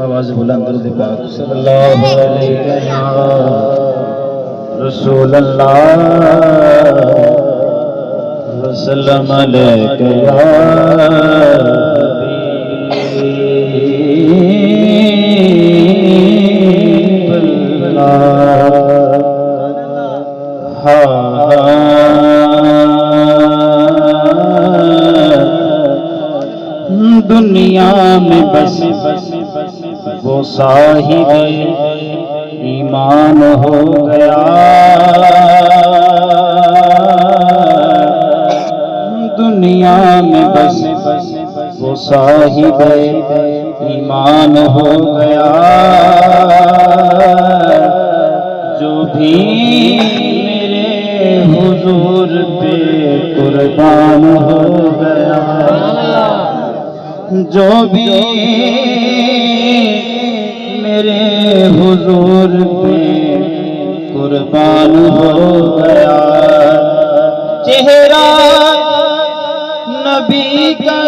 आवाज़ बुलंद दरूद पाक सल्लल्लाहु अलैहि या रसूल अल्लाह वसल्लम अलैका या दुनिया में बस वो साहिब ईमान हो गया, दुनिया में बस वो साहिब ईमान हो गया, जो भी मेरे हुजूर पे कुर्बान हो गया, जो भी मेरे हुजूर पे कुर्बान हो गया। चेहरा नबी का